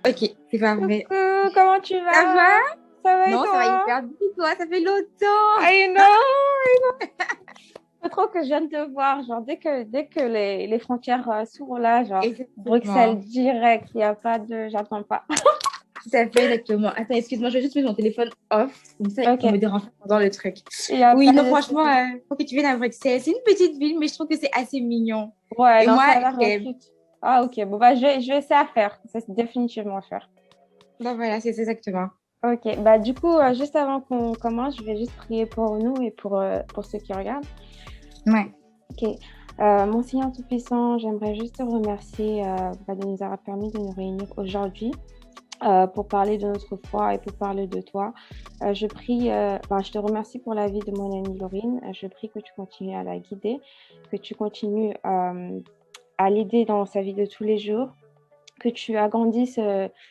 Ok, c'est parfait. Coucou, comment tu Ça vas? va? Ça va et Non, ça va toi? hyper bien, toi, ça fait longtemps. I know. C'est trop que je viens de te voir. Genre, dès que les frontières s'ouvrent là, genre, Bruxelles Effectivement, direct, il n'y a pas de. J'attends pas. tout à fait, exactement. Attends, excuse-moi, je vais juste mettre mon téléphone off, comme ça, Ok, on me dérange pas pendant le truc. il n'y a Oui, pas non, de franchement, souci. faut que tu viennes à Bruxelles. C'est une petite ville, mais je trouve que c'est assez mignon. Ouais, Et non, moi, ça a l'air j'aime. cute. Ah, ok. Bon, bah, je vais essayer à faire. Ça, c'est définitivement à faire. Donc voilà, c'est exactement. Ok, bah, du coup, juste avant qu'on commence, je vais juste prier pour nous et pour ceux qui regardent. Ouais. Ok. Mon Seigneur Tout-Puissant, j'aimerais juste te remercier de nous avoir permis de nous réunir aujourd'hui pour parler de notre foi et pour parler de toi. Je te remercie pour la vie de mon amie Laurine. Je prie que tu continues à la guider, que tu continues à l'aider dans sa vie de tous les jours, que tu agrandisses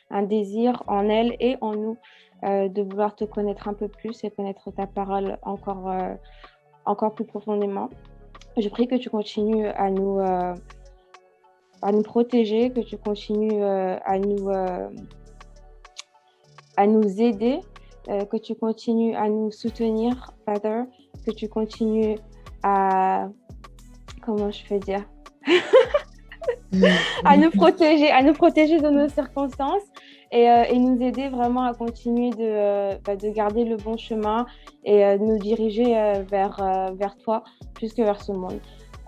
un désir en elle et en nous de vouloir te connaître un peu plus et connaître ta parole encore plus profondément. Je prie que tu continues à nous protéger, que tu continues à nous aider, que tu continues à nous soutenir, Father, que tu continues à, comment je peux dire, à nous protéger de nos circonstances et nous aider vraiment à continuer de garder le bon chemin et nous diriger vers toi plus que vers ce monde.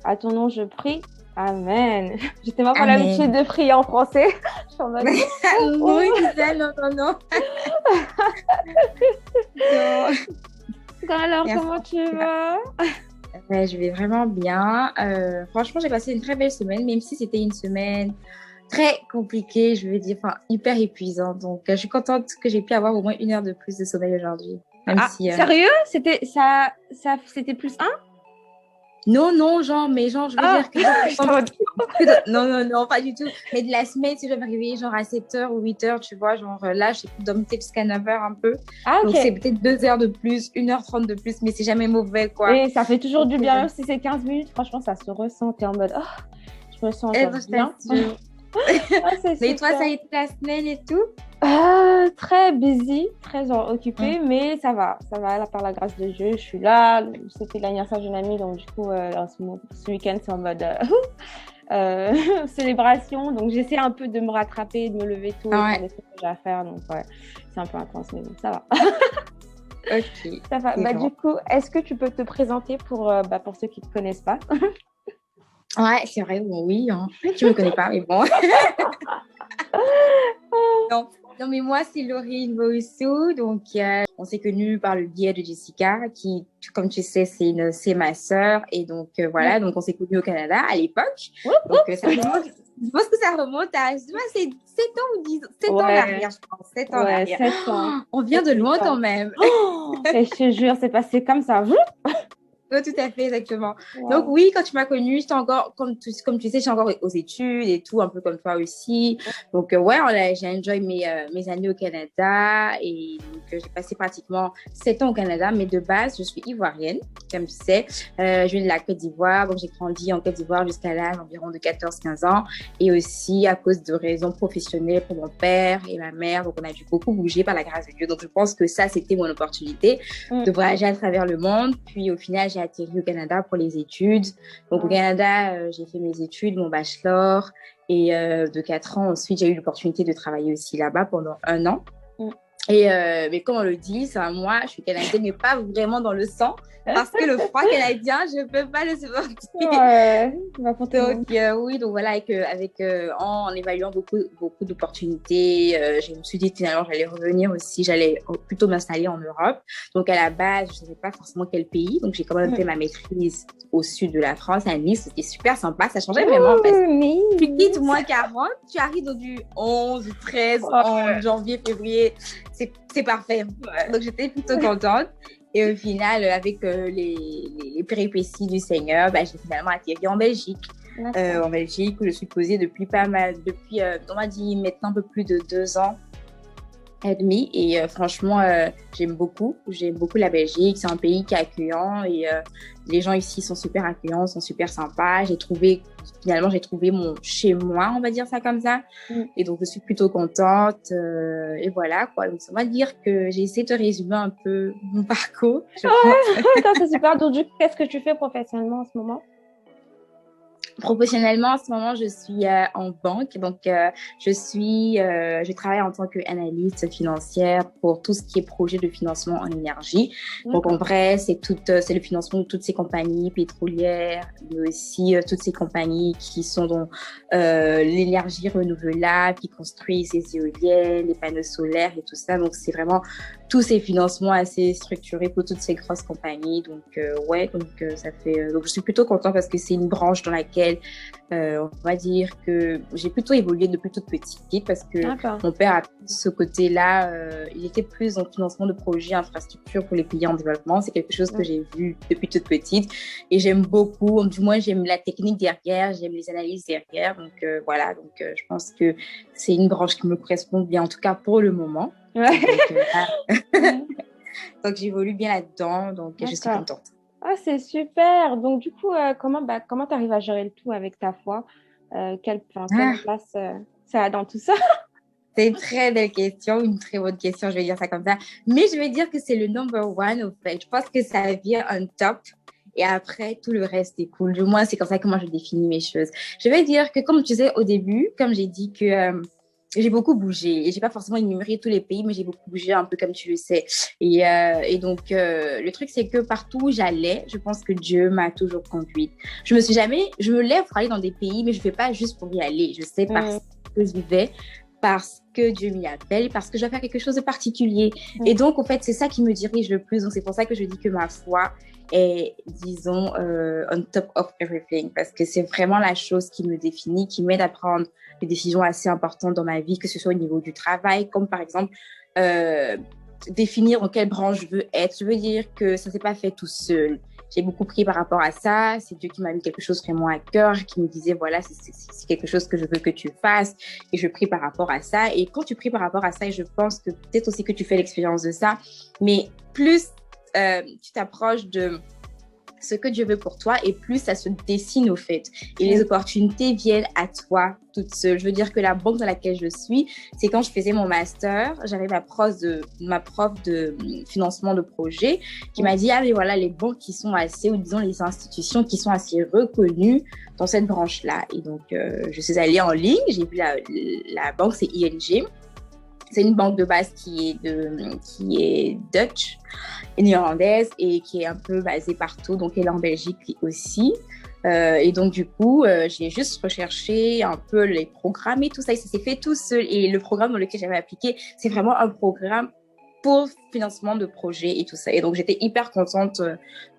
À ton nom, je prie. Amen. J'étais même pas l'habitude Amen. de prier en français. Je suis en mode, Non, ça, non, non, non. Non. alors, Merci. comment tu vas? Ouais, je vais vraiment bien. Franchement, j'ai passé une très belle semaine, même si c'était une semaine très compliquée, je veux dire, enfin, hyper épuisante. Donc, je suis contente que j'ai pu avoir au moins 1 heure de plus de sommeil aujourd'hui. Même Ah, si, sérieux? C'était plus un? non, non, genre, mais genre, je veux Ah, dire que genre, je t'en mode, non, non, non, pas du tout. Mais de la semaine, si je vais me réveiller genre à 7h ou 8h, tu vois, genre là, j'ai pu dormir jusqu'à 9h un peu. ah, Donc, c'est ok. peut-être 2 heures de plus, 1h30 de plus, mais c'est jamais mauvais, quoi. Et ça fait toujours Donc, du bien, même si c'est 15 minutes. Franchement, ça se ressent. T'es en mode, oh, je me sens genre non, je bien. t'assure. Ah, c'est Mais toi, ça super. a été la semaine et tout? Très busy, très Hum. occupée, mais ça va, là, par la grâce de Dieu, je suis là. C'était l'anniversaire d'une amie, donc du coup, ce week-end, c'est en mode célébration. Donc, j'essaie un peu de me rattraper, de me lever tôt et faire Ouais, des trucs que j'ai à faire. Donc, ouais, c'est un peu intense, mais bon, ça va. ok, Ça va. c'est Bah, bon. du coup, est-ce que tu peux te présenter pour ceux qui ne te connaissent pas? Ouais, c'est vrai, bon, oui, hein. Tu me connais pas, mais bon. Non, non, mais moi, c'est Laurine Boissou. Donc, on s'est connus par le biais de Jessica, qui, comme tu sais, c'est ma sœur. Et donc, voilà, donc on s'est connus au Canada à l'époque. Woup, Donc, woup. ça remonte, je pense que ça remonte à, je sais pas, c'est 7 ans ou 10 7 ans en Ouais, arrière, je pense. 7 ans en ouais, arrière. 7 ans, On vient 7 de huit loin quand ans. même. Et je te jure, c'est passé comme ça. Oui, tout à fait, exactement. Donc Wow. oui, quand tu m'as connue, j'étais encore, comme tu sais, j'étais encore aux études et tout, un peu comme toi aussi. Donc ouais, j'ai enjoy mes années au Canada et donc j'ai passé pratiquement 7 ans au Canada, mais de base, je suis ivoirienne, comme tu sais. Je viens de la Côte d'Ivoire, donc j'ai grandi en Côte d'Ivoire jusqu'à l'âge environ de 14 15 ans et aussi à cause de raisons professionnelles pour mon père et ma mère. Donc on a dû beaucoup bouger par la grâce de Dieu. Donc je pense que ça, c'était mon opportunité Mm. de voyager à travers le monde. Puis au final, j'ai atterri au Canada pour les études. Donc au Ouais. Canada, j'ai fait mes études, mon bachelor. Et de 4 ans, ensuite, j'ai eu l'opportunité de travailler aussi là-bas pendant 1 an. Mm. Et mais comme on le dit, ça, moi, je suis canadienne, mais pas vraiment dans le sang, parce que le froid canadien, je ne peux pas le supporter. Ouais, bah pour tout le Donc monde. oui, donc voilà, en évaluant beaucoup d'opportunités, je me suis dit finalement j'allais revenir aussi, j'allais plutôt m'installer en Europe. Donc à la base, je ne savais pas forcément quel pays, donc j'ai quand même fait Mm. ma maîtrise au sud de la France, à Nice, c'était super sympa, ça changeait vraiment parce que Ouh, tu quittes Nice. -40, tu arrives donc du 11, 13, en Ouais. janvier, février, c'est parfait. Donc j'étais plutôt contente. Et au final, avec les péripéties du Seigneur, bah, j'ai finalement atterri en Belgique. D'accord. En Belgique, où je suis posée depuis pas mal, on m'a dit maintenant un peu plus de 2 ans. et demi. Et franchement, j'aime beaucoup la Belgique. C'est un pays qui est accueillant et les gens ici sont super accueillants, sont super sympas. Finalement, j'ai trouvé mon chez moi, on va dire ça comme ça. Et donc, je suis plutôt contente. Et voilà, quoi. Donc, ça va dire que j'ai essayé de résumer un peu mon parcours, je pense. Ouais, c'est super. Donc, du coup, qu'est-ce que tu fais professionnellement en ce moment? Professionnellement, en ce moment, je suis en banque. Donc, je travaille en tant qu'analyste financière pour tout ce qui est projet de financement en énergie. Donc, en vrai, c'est le financement de toutes ces compagnies pétrolières, mais aussi toutes ces compagnies qui sont dans l'énergie renouvelable, qui construisent les éoliennes, les panneaux solaires et tout ça. Donc, c'est vraiment tous ces financements assez structurés pour toutes ces grosses compagnies. Donc, ça fait. Donc, je suis plutôt contente parce que c'est une branche dans laquelle on va dire que j'ai plutôt évolué depuis toute petite parce que mon père a ce côté-là, il était plus dans le financement de projets infrastructures pour les pays en développement. C'est quelque chose que j'ai vu depuis toute petite et j'aime beaucoup, du moins j'aime la technique derrière, j'aime les analyses derrière. Donc je pense que c'est une branche qui me correspond bien, en tout cas pour le moment. Ouais. Donc j'évolue bien là-dedans, donc je suis contente. Ah, c'est super. Donc, du coup, comment tu arrives à gérer le tout avec ta foi? Quelle place ça a dans tout ça? C'est une très belle question, une très bonne question, je vais dire ça comme ça. Mais je vais dire que c'est le number one, au fait. Je pense que ça vient en top. Et après, tout le reste est cool. Du moins, c'est comme ça que moi, je définis mes choses. Je vais dire que, comme tu sais, au début, comme j'ai dit que j'ai beaucoup bougé. Et j'ai pas forcément énuméré tous les pays, mais j'ai beaucoup bougé, un peu comme tu le sais. Et donc, le truc, c'est que partout où j'allais, je pense que Dieu m'a toujours conduite. Je me lève pour aller dans des pays, mais je fais pas juste pour y aller. Je sais parce que je vivais, parce que Dieu m'y appelle, parce que je dois faire quelque chose de particulier. Et donc, en fait, c'est ça qui me dirige le plus. Donc, c'est pour ça que je dis que ma foi est, disons, on top of everything, parce que c'est vraiment la chose qui me définit, qui m'aide à prendre des décisions assez importantes dans ma vie, que ce soit au niveau du travail, comme par exemple définir dans quelle branche je veux être. Je veux dire que ça ne s'est pas fait tout seul. J'ai beaucoup prié par rapport à ça. C'est Dieu qui m'a mis quelque chose vraiment à cœur, qui me disait, voilà, c'est quelque chose que je veux que tu fasses. Et je prie par rapport à ça. Et quand tu pries par rapport à ça, et je pense que peut-être aussi que tu fais l'expérience de ça, mais plus tu t'approches de ce que Dieu veut pour toi et plus ça se dessine au fait. Et les opportunités viennent à toi toute seule. Je veux dire que la banque dans laquelle je suis, c'est quand je faisais mon master, j'avais ma prof de financement de projet qui m'a dit, ah mais voilà, les banques qui sont assez, ou disons les institutions qui sont assez reconnues dans cette branche-là. Et donc, je suis allée en ligne, j'ai vu la banque, c'est ING. C'est une banque de base qui est Dutch et néerlandaise et qui est un peu basée partout. Donc, elle est en Belgique aussi. Et donc, du coup, j'ai juste recherché un peu les programmes et tout ça. Et ça s'est fait tout seul. Et le programme dans lequel j'avais appliqué, c'est vraiment un programme pour financement de projets et tout ça. Et donc, j'étais hyper contente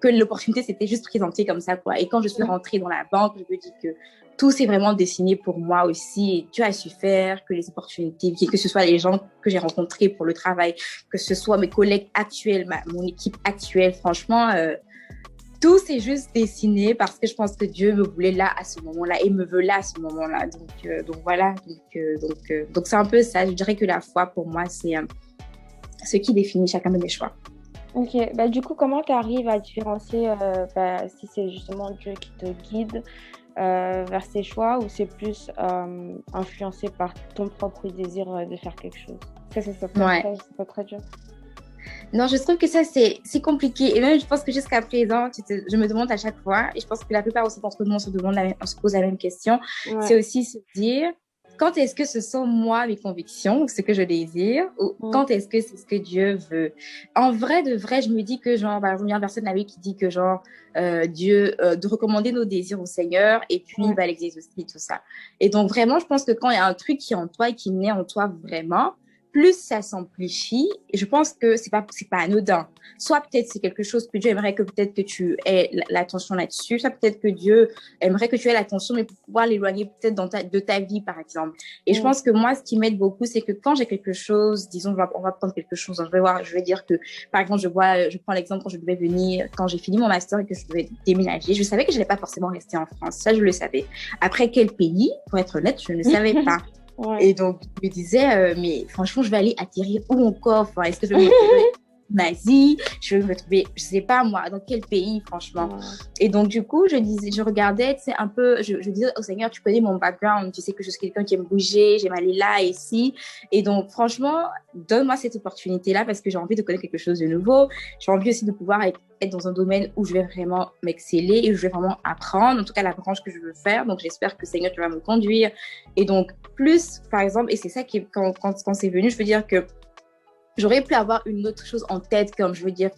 que l'opportunité s'était juste présentée comme ça, quoi. Et quand je suis rentrée dans la banque, je me dis que tout s'est vraiment dessiné pour moi aussi. Et Dieu a su faire que les opportunités, que ce soit les gens que j'ai rencontrés pour le travail, que ce soit mes collègues actuels, mon équipe actuelle, franchement, tout s'est juste dessiné parce que je pense que Dieu me voulait là à ce moment-là et me veut là à ce moment-là. Donc voilà. Donc c'est un peu ça. Je dirais que la foi, pour moi, c'est ce qui définit chacun de mes choix. Ok, du coup, comment tu arrives à différencier si c'est justement Dieu qui te guide vers ses choix ou c'est plus influencé par ton propre désir de faire quelque chose? Ça peut être très dur. Non, je trouve que ça, c'est compliqué. Et même, je pense que jusqu'à présent, je me demande à chaque fois, et je pense que la plupart aussi d'entre nous, on se pose la même question, c'est aussi se dire, quand est-ce que ce sont moi, mes convictions, ce que je désire, ou quand est-ce que c'est ce que Dieu veut? En vrai, de vrai, je me dis que, genre, par exemple, il y a une personne là qui dit que, genre, Dieu, de recommander nos désirs au Seigneur, et puis il va l'exaucer, tout ça. Et donc, vraiment, je pense que quand il y a un truc qui est en toi et qui naît en toi vraiment, plus ça s'amplifie, et je pense que c'est pas anodin. Soit peut-être c'est quelque chose que Dieu aimerait que peut-être que tu aies l'attention là-dessus, soit peut-être que Dieu aimerait que tu aies l'attention, mais pour pouvoir l'éloigner peut-être de ta vie, par exemple. Et je pense que moi, ce qui m'aide beaucoup, c'est que quand j'ai quelque chose, disons, on va prendre quelque chose, je vais dire que, par exemple, je prends l'exemple quand j'ai fini mon master et que je devais déménager, je savais que je n'allais pas forcément rester en France. Ça, je le savais. Après, quel pays? Pour être honnête, je ne savais pas. Ouais. Et donc, je me disais, mais franchement, je vais aller atterrir où encore? Enfin, est-ce que je vais me retrouver en Asie? Je vais me retrouver, je sais pas moi, dans quel pays, franchement. Ouais. Et donc, du coup, je regardais, tu sais, un peu, je disais au Seigneur, tu connais mon background, tu sais que je suis quelqu'un qui aime bouger, j'aime aller là et ici. Et donc, franchement, donne-moi cette opportunité-là parce que j'ai envie de connaître quelque chose de nouveau. J'ai envie aussi de pouvoir être dans un domaine où je vais vraiment m'exceller et où je vais vraiment apprendre, en tout cas la branche que je veux faire. Donc, j'espère que Seigneur, tu vas me conduire. Et donc, plus, par exemple, et c'est ça qui, quand c'est venu, je veux dire que j'aurais pu avoir une autre chose en tête, comme je veux dire,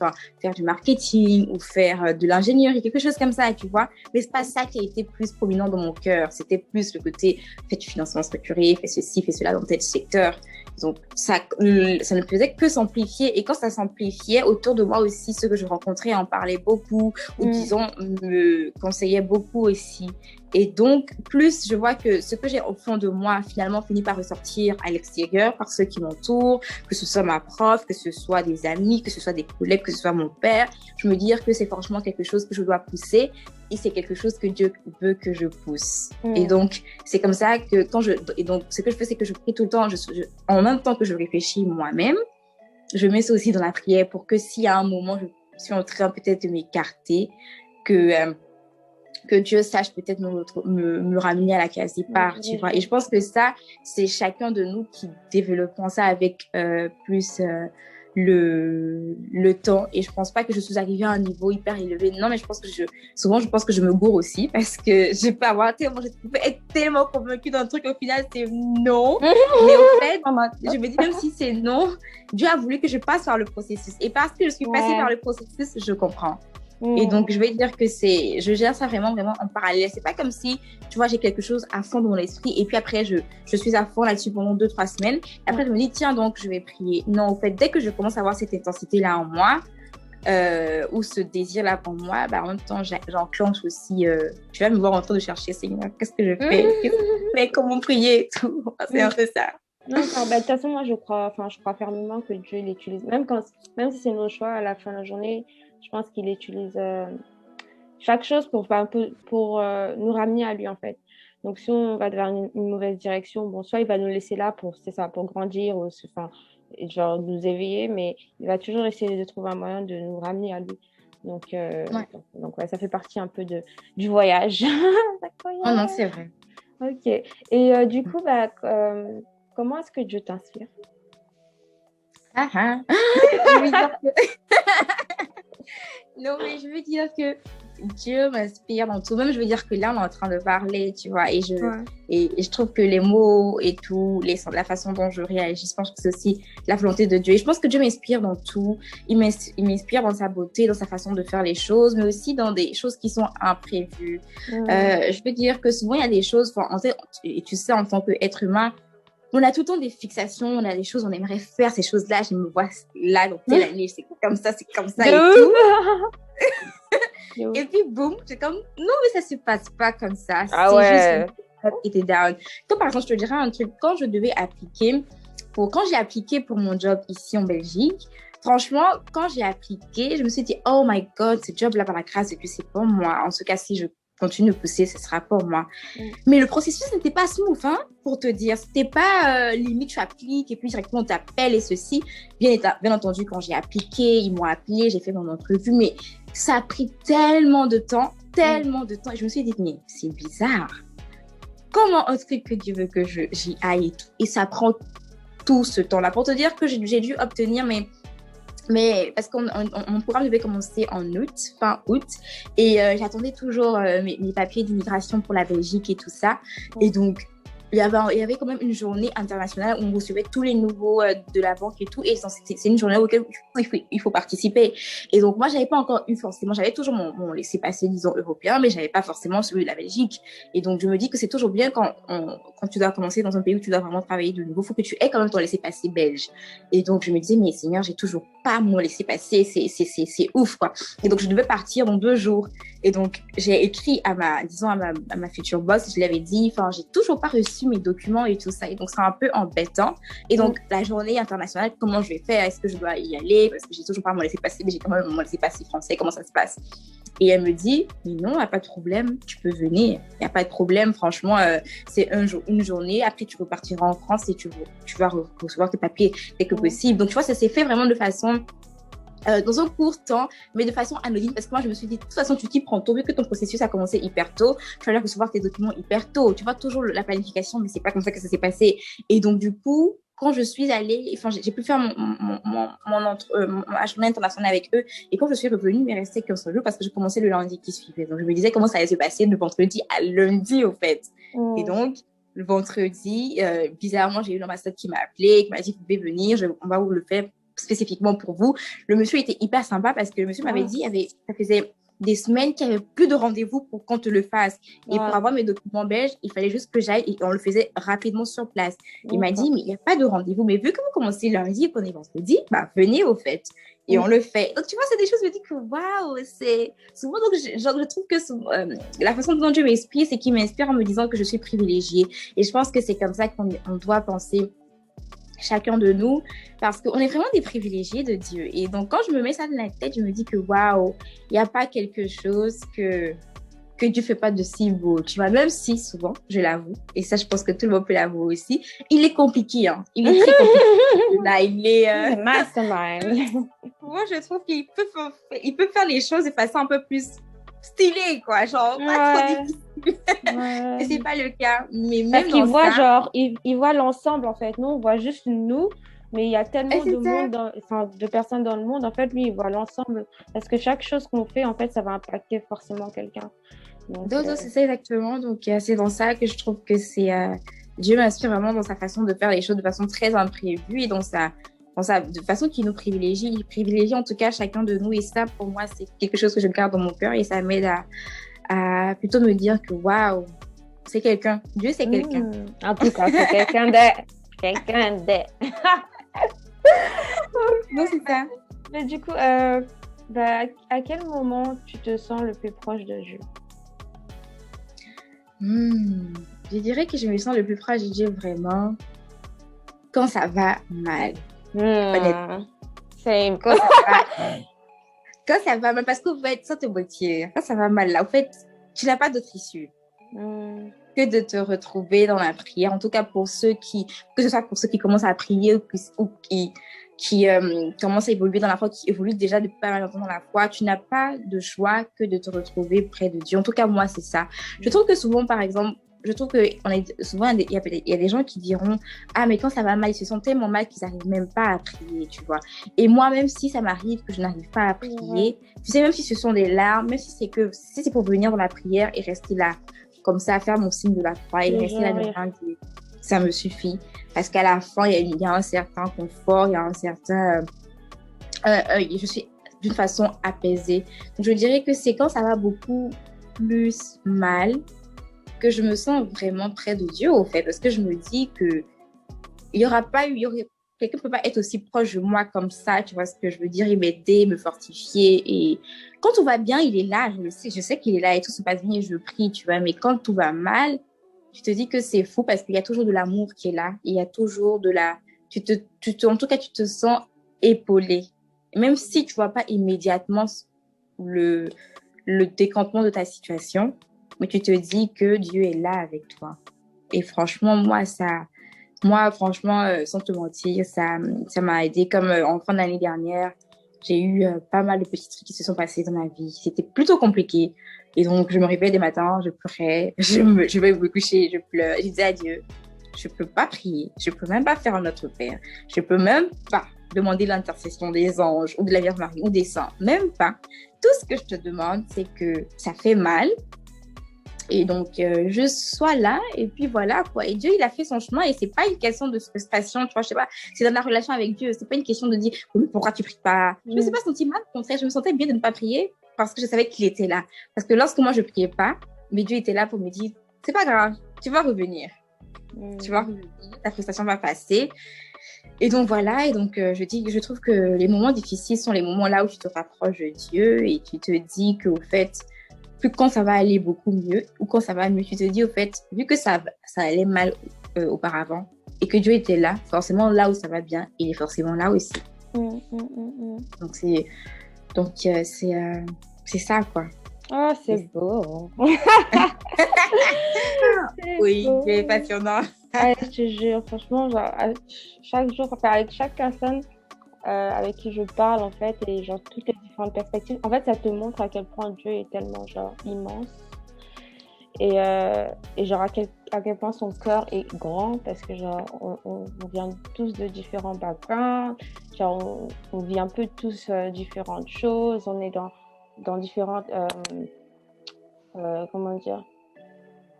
faire du marketing ou faire de l'ingénierie, quelque chose comme ça, tu vois. Mais c'est pas ça qui a été plus prominent dans mon cœur. C'était plus le côté, fais du financement structuré, fais ceci, fais cela dans tel secteur. Donc, ça ne faisait que s'amplifier. Et quand ça s'amplifiait, autour de moi aussi, ceux que je rencontrais en parlaient beaucoup, ou disons, me conseillaient beaucoup aussi. Et donc, plus je vois que ce que j'ai au fond de moi, finalement, finit par ressortir à l'extérieur par ceux qui m'entourent, que ce soit ma prof, que ce soit des amis, que ce soit des collègues, que ce soit mon père, je me dis que c'est franchement quelque chose que je dois pousser et c'est quelque chose que Dieu veut que je pousse. Et donc, c'est comme ça que et donc, ce que je fais, c'est que je prie tout le temps, en même temps que je réfléchis moi-même, je mets ça aussi dans la prière pour que s'il y a un moment, je suis en train peut-être de m'écarter, que Dieu sache peut-être me ramener à la case départ, tu vois. Et je pense que ça, c'est chacun de nous qui développons ça avec plus le temps. Et je pense pas que je suis arrivée à un niveau hyper élevé. Non, mais je pense que souvent, je pense que je me gourre aussi parce que je peux avoir être tellement convaincue d'un truc, au final, c'est non. Mais au fait, je me dis, même si c'est non, Dieu a voulu que je passe par le processus. Et parce que je suis passée par le processus, je comprends. Et donc, je vais dire que je gère ça vraiment, vraiment en parallèle. C'est pas comme si, tu vois, j'ai quelque chose à fond dans mon esprit et puis après, je suis à fond là-dessus pendant 2-3 semaines. Et après, je me dis, tiens, donc, je vais prier. Non, au fait, dès que je commence à avoir cette intensité-là en moi, ou ce désir-là pour moi, bah, en même temps, j'enclenche aussi, tu vas me voir en train de chercher, Seigneur, qu'est-ce que je fais? Comment prier et tout. C'est un peu ça. Non, de toute façon, moi, je crois fermement que Dieu l'utilise. Même si c'est nos choix à la fin de la journée, je pense qu'il utilise chaque chose pour nous ramener à lui, en fait. Donc, si on va vers une mauvaise direction, bon, soit il va nous laisser là pour grandir, ou genre nous éveiller, mais il va toujours essayer de trouver un moyen de nous ramener à lui. Donc, ouais, ça fait partie un peu du voyage. Oh non, c'est vrai. Ok. Et du coup, comment est-ce que Dieu t'inspire? Non, mais je veux dire que Dieu m'inspire dans tout. Même, je veux dire que là, on est en train de parler, tu vois, et je trouve que les mots et tout, la façon dont je réagis, je pense que c'est aussi la volonté de Dieu. Et je pense que Dieu m'inspire dans tout. Il m'inspire dans sa beauté, dans sa façon de faire les choses, mais aussi dans des choses qui sont imprévues. Je veux dire que souvent, il y a des choses, et tu sais, en tant qu'être humain, on a tout le temps des fixations, on a des choses, on aimerait faire ces choses-là. Je me vois là, dans telle année, c'est comme ça et tout. Et puis, boum, c'est comme, non, mais ça se passe pas comme ça. C'est juste était down. Comme par exemple, je te dirais un truc, quand j'ai appliqué pour mon job ici en Belgique, franchement, quand j'ai appliqué, je me suis dit, oh my God, ce job-là, par la grâce de Dieu, c'est pour moi. En tout cas, si je continue de pousser, ce sera pour moi. Mais le processus n'était pas smooth, hein, pour te dire. C'était pas limite, tu appliques et puis directement on t'appelle et ceci. Bien entendu, quand j'ai appliqué, ils m'ont appelé, j'ai fait mon entrevue, mais ça a pris tellement de temps. Et je me suis dit, mais c'est bizarre. Comment un truc que Dieu veut que j'y aille et tout. Et ça prend tout ce temps-là. Pour te dire que j'ai dû obtenir mais parce que mon programme devait commencer fin août, et j'attendais toujours mes papiers d'immigration pour la Belgique et tout ça. Et donc, il y avait quand même une journée internationale où on recevait tous les nouveaux de la banque et tout. Et c'est une journée auquel il faut participer. Et donc, moi, j'avais pas encore eu forcément, j'avais toujours mon laissez-passer, disons, européen, mais j'avais pas forcément celui de la Belgique. Et donc, je me dis que c'est toujours bien quand tu dois commencer dans un pays où tu dois vraiment travailler de nouveau, il faut que tu aies quand même ton laissez-passer belge. Et donc, je me disais, mais Seigneur, j'ai toujours pas mon laissez-passer, c'est ouf, quoi. Et donc, je devais partir dans 2 jours. Et donc, j'ai écrit à ma future boss, je lui avais dit, j'ai toujours pas reçu reçu mes documents et tout ça. Et donc, c'est un peu embêtant. Et donc, la journée internationale, comment je vais faire? Est-ce que je dois y aller? Parce que j'ai toujours pas mon laissez-passer, mais j'ai quand même mon laissez-passer français. Comment ça se passe? Et elle me dit, mais non, il n'y a pas de problème, tu peux venir. Il n'y a pas de problème, franchement, c'est une journée. Après, tu repartiras en France et tu vas recevoir tes papiers dès que possible. Donc, tu vois, ça s'est fait vraiment de façon dans un court temps, mais de façon anonyme, parce que moi, je me suis dit, de toute façon, tu t'y prends tôt, vu que ton processus a commencé hyper tôt, tu vas recevoir tes documents hyper tôt. Tu vois, toujours la planification, mais c'est pas comme ça que ça s'est passé. Et donc, du coup, quand je suis allée, enfin, j'ai pu faire ma journée internationale avec eux, et quand je suis revenue, il m'est resté qu'un seul jour, parce que je commençais le lundi qui suivait. Donc, je me disais comment ça allait se passer de vendredi à lundi, au fait. Et donc, le vendredi, bizarrement, j'ai eu l'ambassade qui m'a appelé, qui m'a dit, vous pouvez venir, on va vous le faire spécifiquement pour vous. Le monsieur était hyper sympa parce que le monsieur m'avait dit, ça faisait des semaines qu'il n'y avait plus de rendez-vous pour qu'on te le fasse. Et pour avoir mes documents belges, il fallait juste que j'aille et on le faisait rapidement sur place. Il m'a dit, mais il n'y a pas de rendez-vous. Mais vu que vous commencez lundi et qu'on est vendredi, bah, venez au fait. Et on le fait. Donc, tu vois, c'est des choses, je me dis que waouh, c'est souvent, donc, je trouve que la façon dont Dieu m'inspire, c'est qu'il m'inspire en me disant que je suis privilégiée. Et je pense que c'est comme ça qu'on doit penser chacun de nous, parce qu'on est vraiment des privilégiés de Dieu. Et donc, quand je me mets ça dans la tête, je me dis que waouh, il n'y a pas quelque chose que Dieu ne fait pas de si beau. Tu vois, même si souvent, je l'avoue, et ça, je pense que tout le monde peut l'avouer aussi, il est compliqué, hein. Il est très compliqué. Là, il est... Mastermind. Moi, je trouve qu'il peut faire les choses de façon un peu plus stylée, quoi. Genre, pas trop difficile. Et c'est pas le cas. Mais même parce qu'il voit, genre, il voit l'ensemble, en fait. Nous, on voit juste nous, mais il y a tellement de personnes dans le monde. En fait, lui, il voit l'ensemble. Parce que chaque chose qu'on fait, en fait, ça va impacter forcément quelqu'un. Donc, c'est ça exactement. Donc, c'est dans ça que je trouve que Dieu m'inspire vraiment dans sa façon de faire les choses de façon très imprévue et de façon qui nous privilégie. Il privilégie en tout cas chacun de nous. Et ça, pour moi, c'est quelque chose que je garde dans mon cœur et ça m'aide à plutôt me dire que waouh, c'est quelqu'un. Dieu, c'est quelqu'un. En tout cas, c'est quelqu'un de... Non, c'est ça. Mais du coup, à quel moment tu te sens le plus proche de Dieu? Je dirais que je me sens le plus proche de Dieu vraiment quand ça va mal. Honnêtement. Same. Quand ça va mal, parce qu'au fait, sans te mentir, quand ça va mal là, au fait, tu n'as pas d'autre issue que de te retrouver dans la prière. En tout cas, que ce soit pour ceux qui commencent à prier ou qui commencent à évoluer dans la foi, qui évoluent déjà depuis pas mal longtemps dans la foi, tu n'as pas de choix que de te retrouver près de Dieu. En tout cas, moi, c'est ça. Je trouve que souvent, par exemple, souvent, il y a des gens qui diront « Ah, mais quand ça va mal, ils se sentent tellement mal qu'ils n'arrivent même pas à prier, tu vois. » Et moi, même si ça m'arrive que je n'arrive pas à prier, tu sais, même si ce sont des larmes, même si c'est pour venir dans la prière et rester là, comme ça, faire mon signe de la croix et rester là devant Dieu, ça me suffit. Parce qu'à la fin, il y a un certain confort, il y a un certain... je suis d'une façon apaisée. Donc, je dirais que c'est quand ça va beaucoup plus mal que je me sens vraiment près de Dieu, au fait, parce que je me dis que quelqu'un ne peut pas être aussi proche de moi comme ça, tu vois ce que je veux dire, il m'aider, me fortifier, et quand tout va bien, il est là, je sais qu'il est là, et tout se passe bien, et je prie, tu vois, mais quand tout va mal, tu te dis que c'est fou, parce qu'il y a toujours de l'amour qui est là, il y a toujours en tout cas, tu te sens épaulé, même si tu vois pas immédiatement le décantement de ta situation, mais tu te dis que Dieu est là avec toi. Et franchement, franchement, sans te mentir, ça m'a aidé. Comme en fin d'année dernière, j'ai eu pas mal de petits trucs qui se sont passés dans ma vie. C'était plutôt compliqué. Et donc, je me réveillais des matins, je pleurais, je vais me coucher, je pleure. Je disais à Dieu, je peux pas prier, je peux même pas faire un Notre Père, je peux même pas demander l'intercession des anges ou de la Vierge Marie ou des saints, même pas. Tout ce que je te demande, c'est que ça fait mal. Et donc, je sois là, et puis voilà, quoi. Et Dieu, il a fait son chemin, et c'est pas une question de frustration, tu vois, je sais pas, c'est dans la relation avec Dieu, c'est pas une question de dire, oh, mais pourquoi tu pries pas? Je me suis pas sentie mal, au contraire, je me sentais bien de ne pas prier, parce que je savais qu'il était là. Parce que lorsque moi, je priais pas, mais Dieu était là pour me dire, c'est pas grave, tu vas revenir. Tu vas revenir, ta frustration va passer. Et donc, voilà, et donc, je trouve que les moments difficiles sont les moments là où tu te rapproches de Dieu, et tu te dis qu'au fait, Plus quand ça va aller beaucoup mieux ou quand ça va mieux, tu te dis au fait, vu que ça allait mal auparavant et que Dieu était là, forcément là où ça va bien, il est forcément là aussi. Donc c'est ça quoi. Oh, c'est beau. C'est Oui, beau. c'est passionnant. Ouais, je te jure, franchement, genre, chaque jour, enfin, avec chaque personne avec qui je parle, en fait, et genre toutes les différentes perspectives, en fait, ça te montre à quel point Dieu est tellement, genre, immense. Et genre, à quel point son cœur est grand, parce que, genre, on vient tous de différents backgrounds, genre, on vit un peu tous différentes choses, on est dans différentes, comment dire,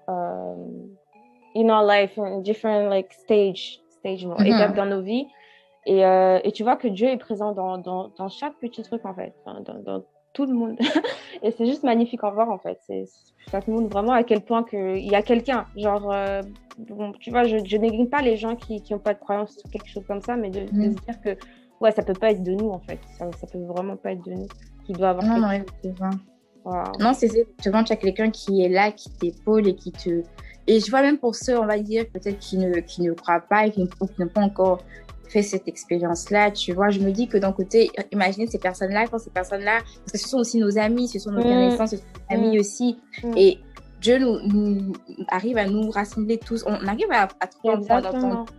in our life, different like stage étapes dans nos vies. Et tu vois que Dieu est présent dans chaque petit truc en fait, enfin, dans tout le monde. Et c'est juste magnifique à voir en fait. Ça te montre vraiment à quel point il y a quelqu'un. Genre, bon, tu vois, je néglige pas les gens qui n'ont pas de croyance sur quelque chose comme ça, mais de se dire que ouais, ça peut pas être de nous en fait. Ça peut vraiment pas être de nous. Qu'il doit avoir quelque chose. Wow. Non, c'est justement, tu as quelqu'un qui est là, qui t'épaule et qui te... Et je vois même pour ceux, on va dire, peut-être qui ne croient pas et qui n'ont pas encore fait cette expérience-là, tu vois, je me dis que d'un côté, imaginez ces personnes-là, quand ces personnes-là, parce que ce sont aussi nos amis, ce sont nos connaissances, ce sont nos amis aussi, et Dieu nous arrive à nous rassembler tous, on arrive à trouver un point d'entente.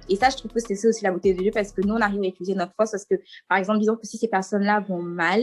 Et ça, je trouve que c'est ça aussi la beauté de Dieu, parce que nous, on arrive à utiliser notre force, parce que, par exemple, disons que si ces personnes-là vont mal,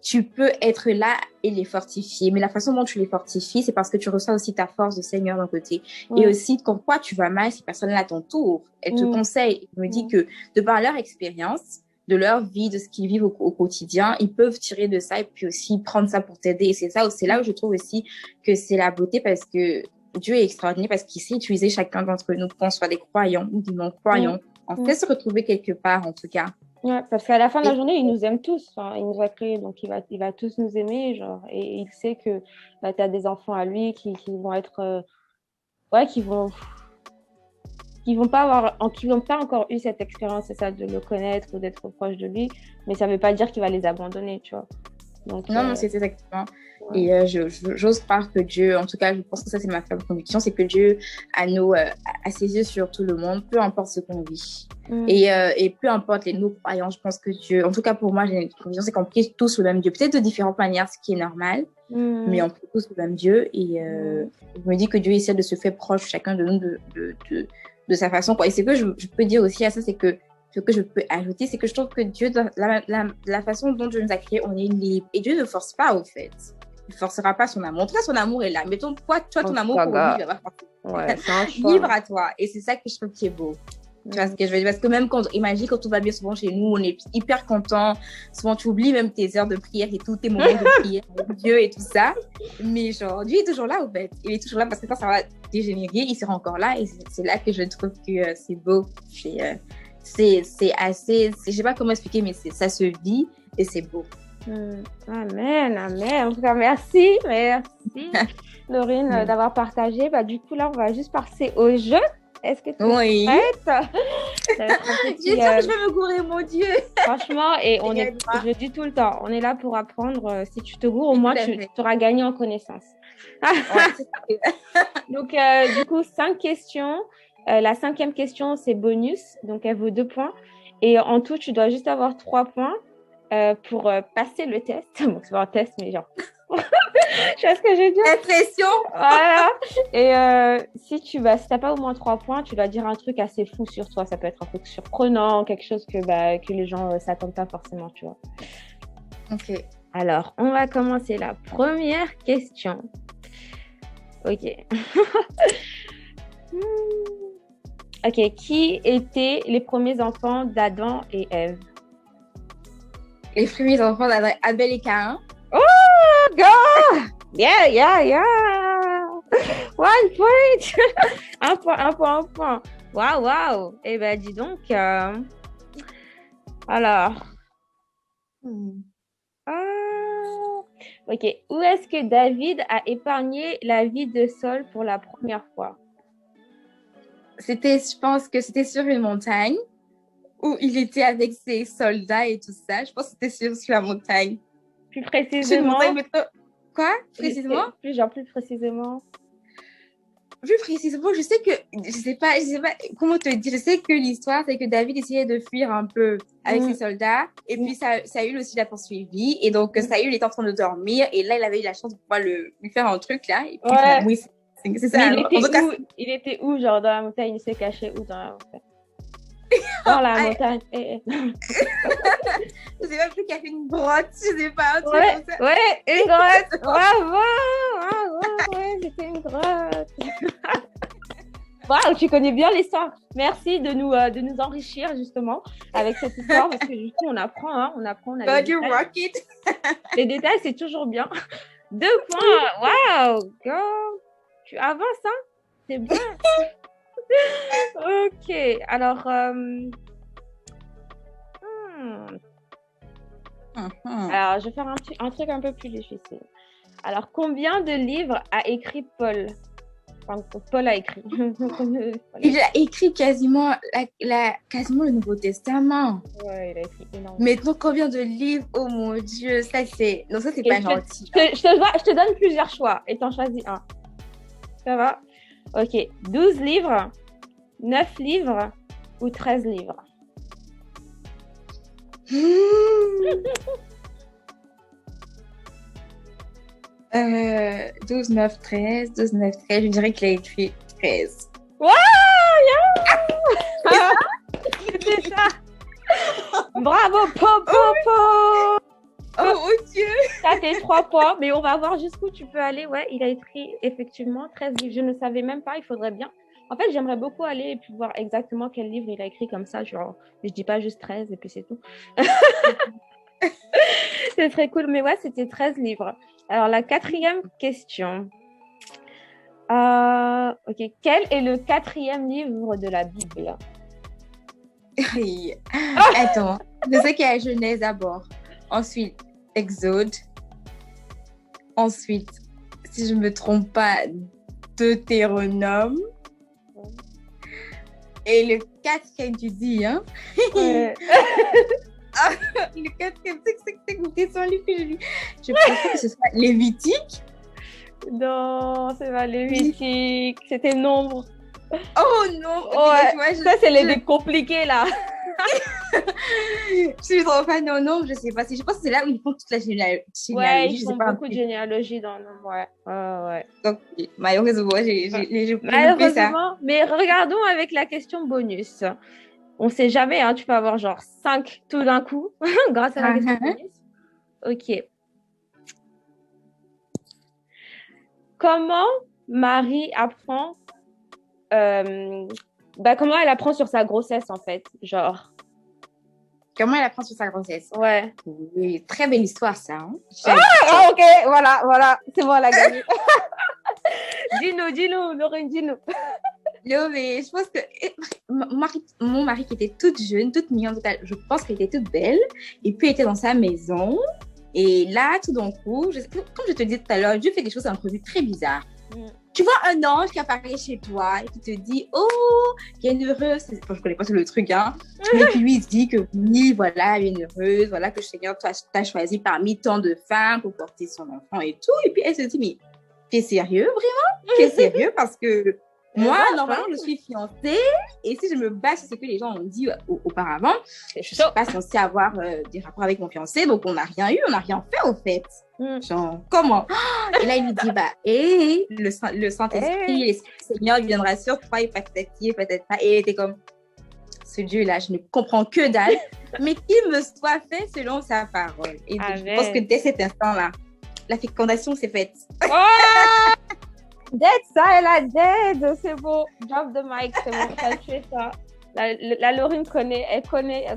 tu peux être là et les fortifier. Mais la façon dont tu les fortifies, c'est parce que tu reçois aussi ta force de Seigneur d'un côté. Et aussi, quand toi, tu vas mal, ces personnes-là t'entourent. Elles te conseillent. Je me dis que, de par leur expérience, de leur vie, de ce qu'ils vivent au quotidien, ils peuvent tirer de ça et puis aussi prendre ça pour t'aider. Et c'est là où je trouve aussi que c'est la beauté, parce que Dieu est extraordinaire, parce qu'il sait utiliser chacun d'entre nous, qu'on soit des croyants ou des non-croyants. On fait se retrouver quelque part, en tout cas. Ouais, parce qu'à la fin de la journée, il nous aime tous. Enfin, il nous a créés, donc il va tous nous aimer. Genre, et il sait que tu as des enfants à lui qui vont être... qui vont pas encore eu cette expérience, c'est ça, de le connaître ou d'être proche de lui. Mais ça ne veut pas dire qu'il va les abandonner, tu vois. Donc, non, c'est exactement. Ouais. Et j'ose croire que Dieu, en tout cas, je pense que ça, c'est ma ferme conviction, c'est que Dieu a ses yeux sur tout le monde, peu importe ce qu'on vit. Et peu importe nos croyances, je pense que Dieu, en tout cas pour moi, j'ai une conviction, c'est qu'on prie tous le même Dieu. Peut-être de différentes manières, ce qui est normal, mais on prie tous le même Dieu. Et je me dis que Dieu essaie de se faire proche chacun de nous de sa façon, quoi. Et c'est que je peux dire aussi à ça, c'est que ce que je peux ajouter, c'est que je trouve que Dieu, la façon dont Dieu nous a créés, on est libre. Et Dieu ne force pas, au fait. Il ne forcera pas son amour. En tout cas, son amour est là. Mettons, toi, ton amour pour lui, il va pas libre à toi. Et c'est ça que je trouve qui est beau. Tu vois ce que je veux dire? Parce que même imagine quand tout va bien, souvent chez nous, on est hyper content. Souvent, tu oublies même tes heures de prière et tous tes moments de prière avec Dieu et tout ça. Mais genre, Dieu est toujours là, au fait. Il est toujours là parce que quand ça va dégénérer, il sera encore là. Et c'est là que je trouve que c'est beau. C'est assez, je sais pas comment expliquer, mais ça se vit et c'est beau. Amen. En tout cas, merci Laurine d'avoir partagé. Du coup, là, on va juste passer au jeu. Est-ce que tu es prête? J'ai dit que je vais me gourer, mon Dieu. Franchement, et je le dis tout le temps, on est là pour apprendre. Si tu te goures, au moins, tu auras gagné en connaissance. Donc, du coup, 5 questions. La 5e question, c'est bonus. Donc, elle vaut 2 points. Et en tout, tu dois juste avoir 3 points pour passer le test. Bon, c'est pas un test, mais genre... Tu vois ce que je veux dire? Impression. Voilà. Et si t'as pas au moins 3 points, tu dois dire un truc assez fou sur toi. Ça peut être un truc surprenant, quelque chose que les gens s'attendent pas forcément, tu vois. Ok. Alors, on va commencer la première question. Ok. Ok. Qui étaient les premiers enfants d'Adam et Ève? Les premiers enfants d'Adam, Abel et Caïn. Oh, God! Yeah! 1 point. un point. Wow. Eh ben, dis donc. Alors. Ok. Où est-ce que David a épargné la vie de Saul pour la première fois? Je pense que c'était sur une montagne où il était avec ses soldats et tout ça. Je pense que c'était sur la montagne. Plus précisément. Quoi, précisément? Plus précisément. Plus précisément, je sais pas comment te dire. Je sais que l'histoire, c'est que David essayait de fuir un peu avec ses soldats. Et puis, Saül aussi l'a poursuivi. Et donc, Saül était en train de dormir. Et là, il avait eu la chance de pouvoir lui faire un truc, là. Et puis, Ouais. oui, c'est ça. Mais il était où, genre, dans la montagne? Il s'est caché où dans la montagne? Dans la montagne. Je sais pas plus qu'il a fait une grotte. Je sais pas, un truc Ouais, comme ça. ouais, une grotte. Bravo. Ouais, c'était une grotte. Waouh, tu connais bien l'histoire. Merci de nous enrichir justement avec cette histoire parce que du coup on apprend, on a les détails, c'est toujours bien. 2 points. Waouh, girl, tu avances, hein? C'est bon. Ok, alors alors je vais faire un truc un peu plus difficile. Alors, combien de livres a écrit Paul? Enfin, Paul a écrit. Il a écrit quasiment le Nouveau Testament. Ouais, il a écrit énormément. Maintenant, combien de livres? Oh mon Dieu, ça c'est Et pas gentil. Je te donne plusieurs choix et t'en choisis un. Ça va? Ok. 12 livres, 9 livres ou 13 livres? 12, 9, 13. 12, 9, 13. Je dirais qu'il a écrit 13. Wow! Yeah! C'était ça! Bravo, Popo! Oh mon Dieu! Ça fait 3 points, mais on va voir jusqu'où tu peux aller. Ouais, il a écrit effectivement 13 livres. Je ne savais même pas, il faudrait bien. En fait, j'aimerais beaucoup aller et puis voir exactement quel livre il a écrit comme ça. Genre, je dis pas juste 13 et puis c'est tout. C'est très cool, mais ouais, c'était 13 livres. Alors, la 4e question. Ok, quel est le 4e livre de la Bible? Attends, je sais qu'il y a Genèse d'abord. Ensuite, Exode. Ensuite, si je ne me trompe pas, Deutéronome. Et le 4e, tu dis, hein? Ouais. Le 4e, c'est son livre que je lis. Je préfère que ce soit Lévitique. Non, c'est pas Lévitique. C'était Nombre. Oh non! Ouais. Tu vois, ça, c'est les compliqués, là. Je suis trop fan d'un nombre, je sais pas si. Je pense que c'est là où ils font toute la généalogie. Ouais, ils font beaucoup de généalogie dans le nombre. Ouais. Donc, malheureusement, j'ai loupé ça. Mais regardons avec la question bonus. On sait jamais, hein, tu peux avoir genre 5 tout d'un coup grâce à la question bonus. Ok. Comment Marie apprend comment elle apprend sur sa grossesse en fait, genre. Comment elle apprend sur sa grossesse? Ouais. Oui, très belle histoire ça. Hein? Ok, voilà, c'est bon, elle a gagné. Dis-nous, Laurine, dis-nous. Non, mais je pense que mon mari qui était toute jeune, toute mignonne, en tout cas, je pense qu'elle était toute belle, et puis elle était dans sa maison, et là, tout d'un coup, comme je te disais tout à l'heure, Dieu fait des choses imprévues très bizarres. Tu vois un ange qui apparaît chez toi et qui te dit « Oh, bienheureuse !» Je ne connais pas tout le truc, hein. Mais puis lui, il se dit que oui, voilà, bienheureuse, voilà que le Seigneur t'a choisi parmi tant de femmes pour porter son enfant et tout. Et puis elle se dit « Mais t'es sérieux, vraiment? T'es sérieux? Parce que moi, normalement, je suis fiancée et si je me base sur ce que les gens ont dit auparavant, je ne suis pas censée avoir des rapports avec mon fiancé, donc on n'a rien eu, on n'a rien fait au fait. » Genre, comment? Et là, il lui dit, le Saint-Esprit, l'Esprit du Seigneur viendra sur toi et peut-être pas. Et elle était comme, ce Dieu-là, je ne comprends que dalle, mais qu'il me soit fait selon sa parole. Et je pense que dès cet instant-là, la fécondation s'est faite. Dead silent, c'est beau. Drop the mic, c'est bon, t'as tué ça. La Laurine connaît, elle connaît.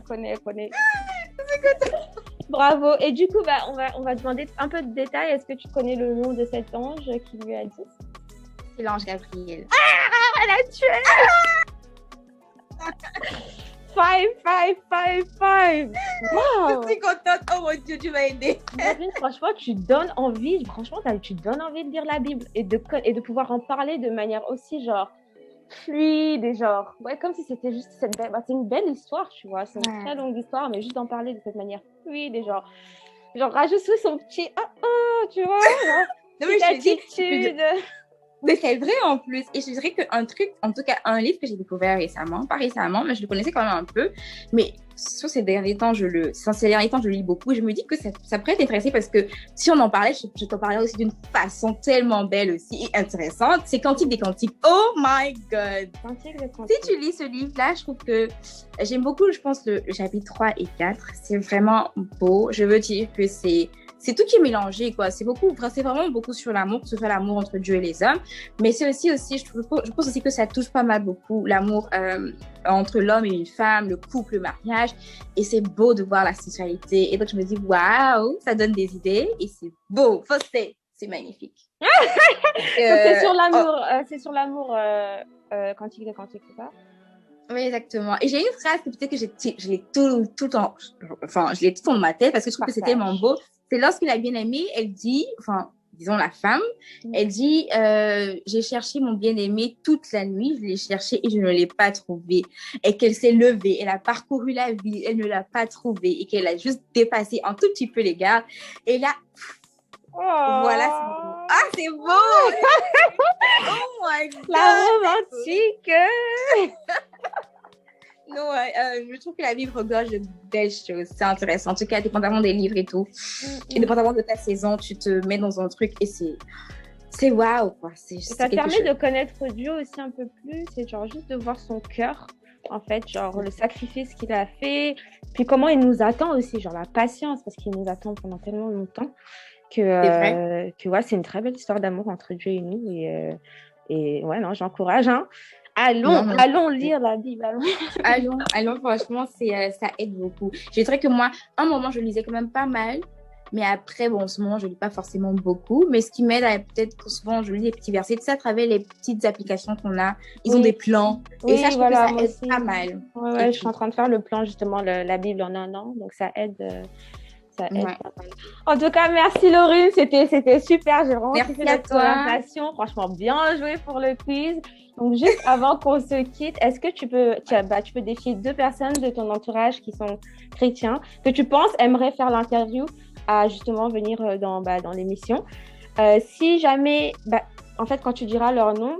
Bravo. Et du coup, on va demander un peu de détails. Est-ce que tu connais le nom de cet ange qui lui a dit? C'est l'ange Gabriel. Elle a tué! 5. Wow. Je suis contente. Oh mon Dieu, tu m'as aidé. Franchement, tu donnes envie. Franchement, tu donnes envie de lire la Bible et de pouvoir en parler de manière aussi genre fluide et genre comme si c'était juste c'est une belle histoire, tu vois. C'est une très longue histoire, mais juste d'en parler de cette manière fluide et genre Genre, rajoute son petit tu vois, genre, Non, mais petite je te dis, attitude. mais c'est vrai en plus. Et je dirais qu'un truc, en tout cas, un livre que j'ai découvert récemment, pas récemment, mais je le connaissais quand même un peu. Mais sur ces derniers temps, ces derniers temps, je lis beaucoup. Et je me dis que ça pourrait t'intéresser parce que si on en parlait, je t'en parlais aussi d'une façon tellement belle aussi et intéressante. C'est Cantique des Cantiques. Oh my God! Cantique de Si cantique. tu lis ce livre-là, je trouve que j'aime beaucoup, je pense, le chapitre 3 et 4. C'est vraiment beau. Je veux dire que c'est tout qui est mélangé, quoi. C'est vraiment beaucoup sur l'amour, que ce soit l'amour entre Dieu et les hommes. Mais c'est aussi, je pense aussi que ça touche pas mal beaucoup l'amour entre l'homme et une femme, le couple, le mariage. Et c'est beau de voir la sexualité. Et donc, je me dis, waouh, ça donne des idées et c'est beau. Enfin, c'est magnifique. Donc, c'est sur l'amour, cantique de cantique, c'est ça? Oui, exactement. Et j'ai une phrase que peut-être que je l'ai tout le temps, enfin, je l'ai tout le temps dans ma tête parce que je trouve que c'est tellement beau. C'est lorsque la bien-aimée, elle dit, enfin, disons la femme, elle dit, j'ai cherché mon bien-aimé toute la nuit, je l'ai cherché et je ne l'ai pas trouvé. Et qu'elle s'est levée, elle a parcouru la ville, elle ne l'a pas trouvé et qu'elle a juste dépassé un tout petit peu les gardes. Et là, voilà, c'est beau. Ah, c'est beau! Oh my God! La romantique! Non, je trouve que la vie regorge de belles choses. C'est intéressant. En tout cas, dépendamment des livres et tout, et dépendamment de ta saison, tu te mets dans un truc et c'est waouh, quoi. Ça permet de connaître Dieu aussi un peu plus. C'est genre juste de voir son cœur, en fait, genre le sacrifice qu'il a fait, puis comment il nous attend aussi, genre la patience, parce qu'il nous attend pendant tellement longtemps que ouais, c'est une très belle histoire d'amour entre Dieu et nous. Et ouais, non, j'encourage, hein. Allons lire la Bible. Allons, franchement, ça aide beaucoup. Je dirais que moi, un moment, je lisais quand même pas mal, mais après, bon, en ce moment, je lis pas forcément beaucoup. Mais ce qui m'aide, peut-être que souvent, je lis des petits versets, tu sais, à travers les petites applications qu'on a. Ils ont des plans. Oui, et ça, je trouve voilà, que ça aide pas mal. Ouais, je suis en train de faire le plan, justement, la Bible en un an. Donc, ça aide. Ça aide pas mal. En tout cas, merci Laurine, c'était super. J'ai vraiment kiffé notre conversation. Franchement, bien joué pour le quiz. Donc, juste avant qu'on se quitte, est-ce que tu peux défier 2 personnes de ton entourage qui sont chrétiens, que tu penses aimeraient faire l'interview à justement venir dans l'émission. Si jamais, en fait, quand tu diras leur nom,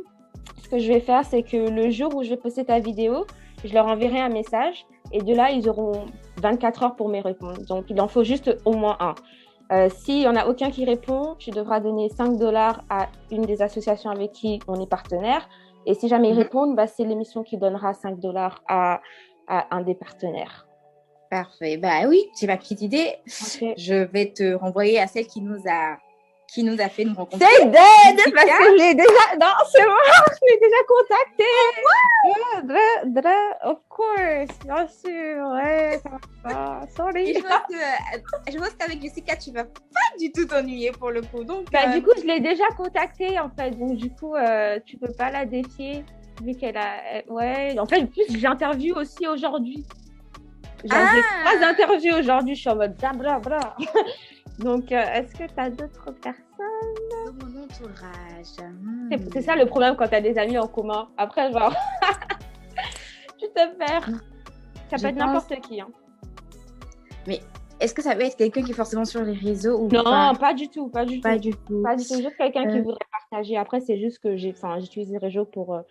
ce que je vais faire, c'est que le jour où je vais poster ta vidéo, je leur enverrai un message et de là, ils auront 24 heures pour me répondre. Donc, il en faut juste au moins un. S'il n'y en a aucun qui répond, tu devras donner 5 $ à une des associations avec qui on est partenaire. Et si jamais ils répondent, c'est l'émission qui donnera 5 $ à un des partenaires. Parfait. Bah oui, j'ai ma petite idée. Okay. Je vais te renvoyer à celle qui nous a fait nous rencontrer. C'est dead parce que je l'ai déjà... Non, c'est bon, je l'ai déjà contacté. Of course, bien sûr. Ouais, ça va. Sorry. Je pense qu'avec Jessica, tu vas pas du tout t'ennuyer pour le coup. Donc, du coup, je l'ai déjà contactée en fait. Donc, du coup, tu peux pas la défier vu qu'elle a... Ouais, en fait, en plus, j'interviewe aussi aujourd'hui. J'ai 3 interviews aujourd'hui. Je suis en mode bla. Donc, est-ce que tu as d'autres personnes? De mon entourage. C'est ça le problème quand tu as des amis en commun. Après, genre, tu te perds. Ça peut être n'importe qui. Hein. Mais est-ce que ça va être quelqu'un qui est forcément sur les réseaux ou Non, pas du tout. Pas du tout. Juste quelqu'un qui voudrait partager. Après, c'est juste que j'utilise les réseaux pour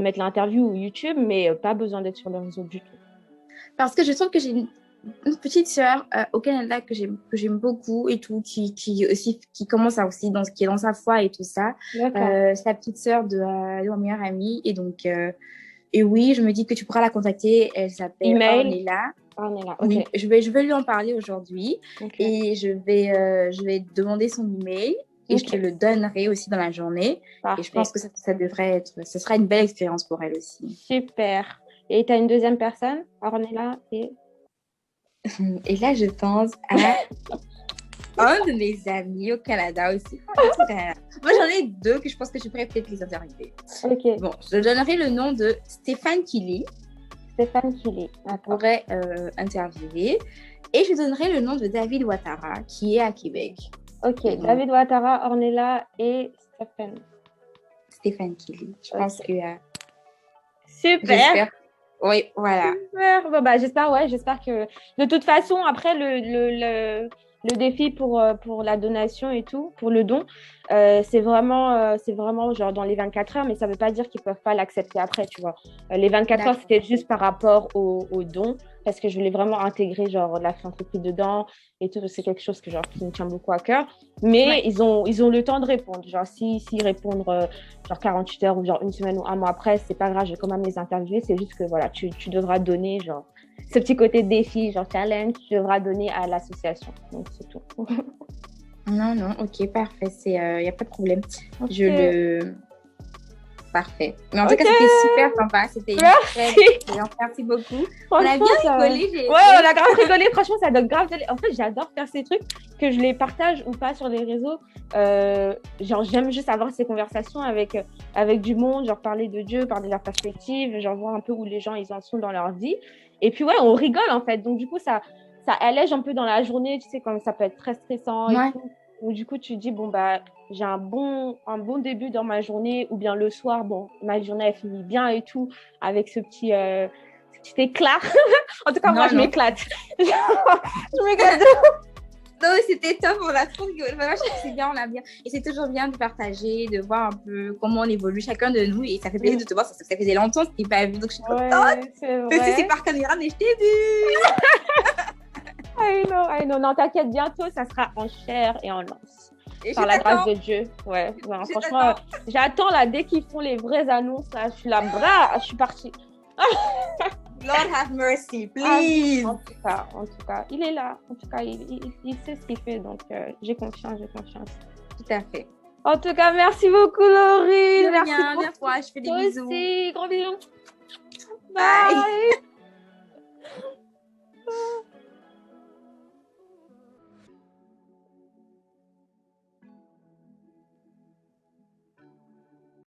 mettre l'interview ou YouTube, mais pas besoin d'être sur les réseaux du tout. Parce que je trouve que j'ai une petite sœur au Canada que j'aime beaucoup et tout, qui commence aussi qui est dans sa foi et tout ça. Sa petite sœur de mon meilleure amie. Et donc, et oui, je me dis que tu pourras la contacter. Elle s'appelle Ornella. Ornella, ok. Oui, je vais lui en parler aujourd'hui. Okay. Et je vais demander son email. Et je te le donnerai aussi dans la journée. Parfait. Et je pense que ça devrait être... Ce sera une belle expérience pour elle aussi. Super. Et tu as une deuxième personne, Ornella Et là, je pense à un de mes amis au Canada aussi. Moi, j'en ai 2 que je pense que je pourrais peut-être les interviewer. Ok. Bon, je donnerai le nom de Stéphane Killy. Stéphane Killy. On pourrait interviewer. Et je donnerai le nom de David Ouattara, qui est à Québec. Ok, David Ouattara, Ornella et Stéphane Killy. Je pense que... Super. Oui, voilà. Super. Bon, j'espère que de toute façon, après, le défi pour la donation et tout, pour le don, c'est vraiment genre dans les 24 heures, mais ça ne veut pas dire qu'ils ne peuvent pas l'accepter après, tu vois. Les 24 heures, D'accord. c'était juste par rapport au don, parce que je voulais vraiment intégrer genre la philanthropie dedans et tout, c'est quelque chose qui me tient beaucoup à cœur. Mais Ouais. ils ont le temps de répondre. Genre, s'ils répondent genre 48 heures ou genre une semaine ou un mois après, c'est pas grave, je vais quand même les interviewer. C'est juste que voilà, tu devras donner genre ce petit côté de défi, genre challenge, tu devras donner à l'association. Donc, c'est tout. Non, non, ok, parfait. Il n'y a pas de problème. Je Ok. le. Parfait. Mais en tout cas, Ok. c'était super sympa. C'était une très Merci. belle expérience. Merci beaucoup. On a Franchement, bien ça. rigolé. J'ai Ouais, on aimé. a grave rigolé. Franchement, ça donne grave. En fait, j'adore faire ces trucs, que je les partage ou pas sur les réseaux. Genre, j'aime juste avoir ces conversations avec du monde, genre parler de Dieu, parler de leur perspective, genre voir un peu où les gens ils en sont dans leur vie. Et puis, ouais, on rigole en fait. Donc, du coup, ça allège un peu dans la journée, tu sais, comme ça peut être très stressant et Ouais. tout. Ou du coup, tu te dis, bon, bah, j'ai un bon début dans ma journée, ou bien le soir, bon, ma journée, elle finit bien et tout, avec ce petit éclat. En tout cas, moi, Non, je non. m'éclate. Je m'éclate. Non, c'était top. On a trop rigolé. Vraiment, je trouve que c'est bien. On a bien. Et c'est toujours bien de partager, de voir un peu comment on évolue chacun de nous. Et ça fait plaisir de te voir. Ça faisait longtemps que je t'ai pas vu. Donc, je suis contente. Ouais, c'est Même si c'est vrai. par caméra, mais je t'ai vu. I know. Non, t'inquiète, bientôt, ça sera en chair et en os. Et je Par la grâce t'attends. de Dieu. Ouais, non, Je franchement, t'attends. j'attends là, dès qu'ils font les vraies annonces, là, je suis là, bras, je suis partie. Lord have mercy, Ah, please. en tout cas, il est là. En tout cas, il sait ce qu'il fait. Donc, j'ai confiance, j'ai confiance. Tout à fait. En tout cas, merci beaucoup, Laurie. De Merci rien, pour viens voir, je fais des toi bisous. aussi. Gros bisous. Bye. Bye.